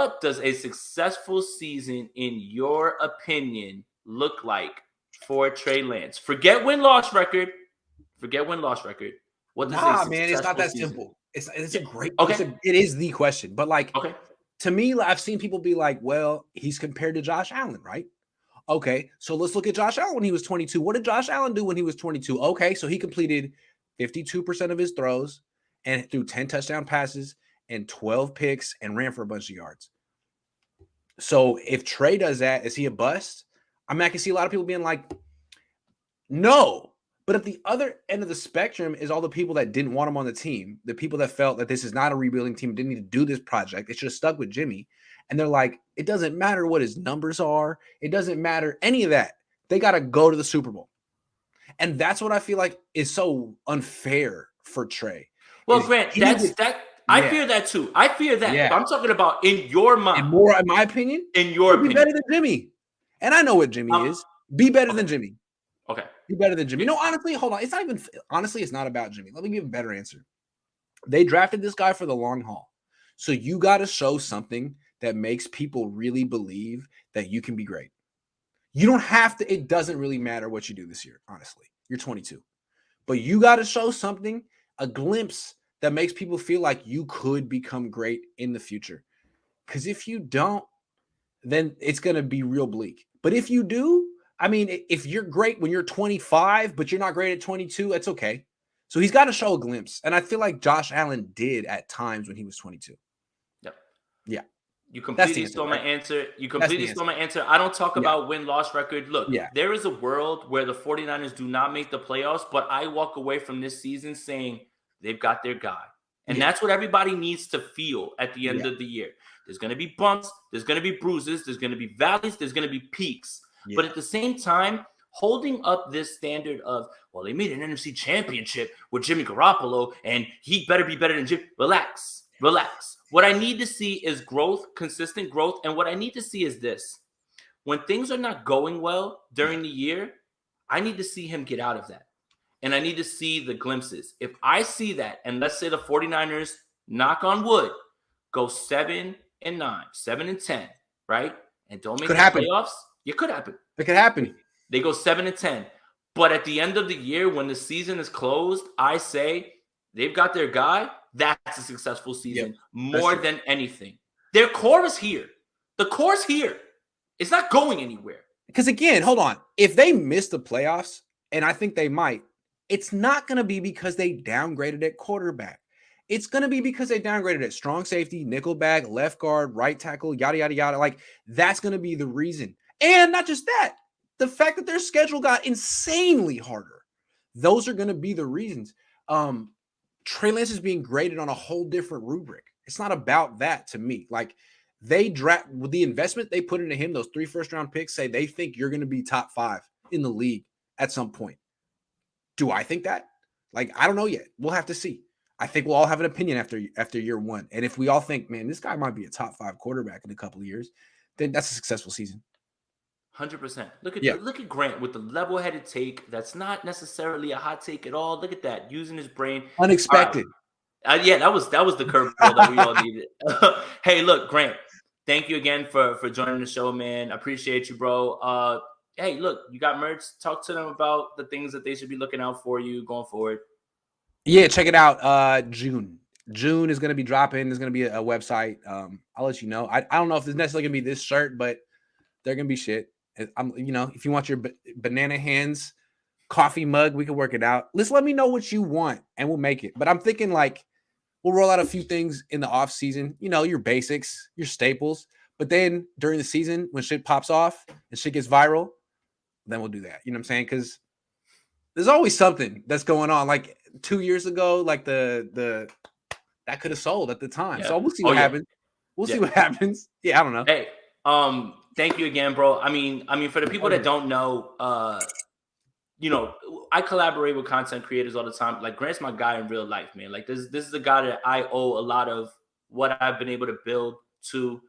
what does a successful season, in your opinion, look like for Trey Lance? Forget win-loss record. What does a Man, it's not successful that season? simple. It's Yeah. a great. Okay. It is the question, but like Okay. to me, I've seen people be like, "Well, he's compared to Josh Allen, right?" Okay, so let's look at Josh Allen when he was 22. What did Josh Allen do when he was 22? Okay, so he completed 52% of his throws and threw 10 touchdown passes and 12 picks and ran for a bunch of yards. So if Trey does that, is he a bust? I mean, I can see a lot of people being like, no. But at the other end of the spectrum is all the people that didn't want him on the team, the people that felt that this is not a rebuilding team, didn't need to do this project. They should have stuck with Jimmy. And they're like, it doesn't matter what his numbers are. It doesn't matter any of that. They got to go to the Super Bowl. And that's what I feel like is so unfair for Trey. Well, Grant, I fear that too. I fear that. Yeah. But I'm talking about in your mind. And more, in my opinion, be better than Jimmy. And I know what Jimmy is. Be better than Jimmy. Okay. Be better than Jimmy. No, honestly, hold on. It's not even honestly, it's not about Jimmy. Let me give a better answer. They drafted this guy for the long haul. So you got to show something that makes people really believe that you can be great. You don't have to, it doesn't really matter what you do this year, honestly. You're 22. But you got to show something, a glimpse that makes people feel like you could become great in the future. Because if you don't, then it's going to be real bleak. But if you do, I mean, if you're great when you're 25, but you're not great at 22, that's okay. So he's got to show a glimpse. And I feel like Josh Allen did at times when he was 22. Yep. Yeah. You completely stole my answer. I don't talk about win-loss record. Look, there is a world where the 49ers do not make the playoffs, but I walk away from this season saying they've got their guy. And that's what everybody needs to feel at the end of the year. There's going to be bumps. There's going to be bruises. There's going to be valleys. There's going to be peaks. Yeah. But at the same time, holding up this standard of, well, they made an NFC championship with Jimmy Garoppolo, and he better be better than Jimmy. Relax. What I need to see is growth, consistent growth. And what I need to see is this. When things are not going well during the year, I need to see him get out of that. And I need to see the glimpses. If I see that, and let's say the 49ers, knock on wood, go 7-9, 7-10, right? And don't make the playoffs. It could happen. It could happen. They go 7-10. But at the end of the year, when the season is closed, I say they've got their guy. That's a successful season more than anything. Their core is here. The core's here. It's not going anywhere. Because again, hold on. If they miss the playoffs, and I think they might, it's not going to be because they downgraded at quarterback. It's going to be because they downgraded at strong safety, nickel back, left guard, right tackle, yada, yada, yada. Like, that's going to be the reason. And not just that, the fact that their schedule got insanely harder. Those are going to be the reasons. Trey Lance is being graded on a whole different rubric. It's not about that to me. Like, they draft with the investment they put into him, those 3 first-round picks, say they think you're going to be top 5 in the league at some point. Do I think that? Like, I don't know yet. We'll have to see. I think we'll all have an opinion after year one. And if we all think, man, this guy might be a top 5 quarterback in a couple of years, then that's a successful season. 100%. Look at Grant with the level-headed take. That's not necessarily a hot take at all. Look at that, using his brain. Unexpected. That was the curveball that we all needed. Hey, look, Grant, thank you again for joining the show, man. I appreciate you, bro. Hey, look, you got merch. Talk to them about the things that they should be looking out for you going forward. Yeah, check it out. June is going to be dropping. There's going to be a website. I'll let you know. I don't know if it's necessarily going to be this shirt, but they're going to be shit. If you want your banana hands coffee mug, we can work it out. Let me know what you want and we'll make it. But I'm thinking like we'll roll out a few things in the off season, your basics, your staples. But then during the season, when shit pops off and shit gets viral, then we'll do that. You know what I'm saying? Because there's always something that's going on. Like 2 years ago, like the that could have sold at the time. Yeah. So we'll see what happens. We'll see what happens. Yeah, I don't know. Hey, thank you again, bro. I mean, for the people that don't know, I collaborate with content creators all the time. Like Grant's my guy in real life, man. Like this is the guy that I owe a lot of what I've been able to build to,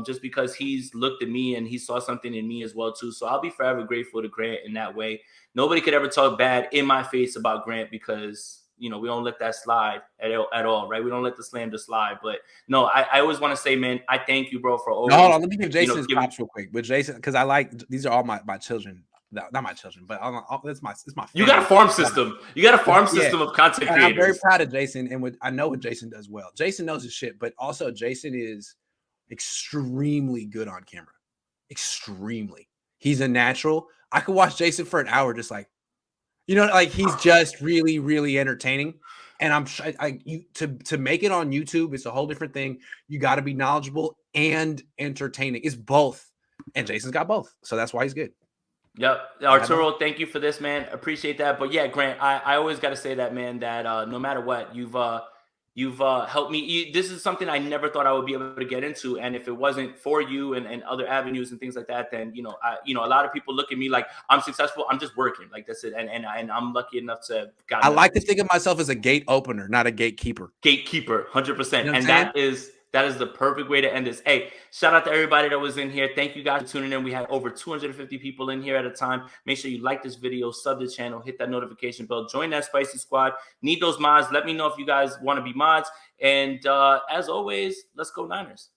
just because he's looked at me and he saw something in me as well too. So I'll be forever grateful to Grant in that way. Nobody could ever talk bad in my face about Grant because we don't let that slide at all, right? We don't let the slander slide. But no, I always want to say, man, I thank you, bro, for always. No, hold on, let me give Jason his props real quick. With Jason, because I like these are all my children. Not my children, but it's my family. You got a farm system. You got a farm system of content creators. I'm very proud of Jason, and I know what Jason does well. Jason knows his shit, but also Jason is extremely good on camera. Extremely. He's a natural. I could watch Jason for an hour, just like, like he's just really, really entertaining. And to make it on YouTube, it's a whole different thing. You got to be knowledgeable and entertaining. It's both, and Jason's got both, so that's why he's good. Yep. Arturo, thank you for this, man. Appreciate that. But yeah, Grant, I always got to say that, man, that no matter what, you've helped me. This is something I never thought I would be able to get into. And if it wasn't for you and other avenues and things like that, then, a lot of people look at me like I'm successful. I'm just working. Like that's it. And I'm lucky enough to. I like to think of myself as a gate opener, not a gatekeeper. Gatekeeper, 100%. And that is the perfect way to end this. Hey, shout out to everybody that was in here. Thank you guys for tuning in. We had over 250 people in here at a time. Make sure you like this video, sub the channel, hit that notification bell, join that spicy squad. Need those mods. Let me know if you guys want to be mods. And as always, let's go Niners.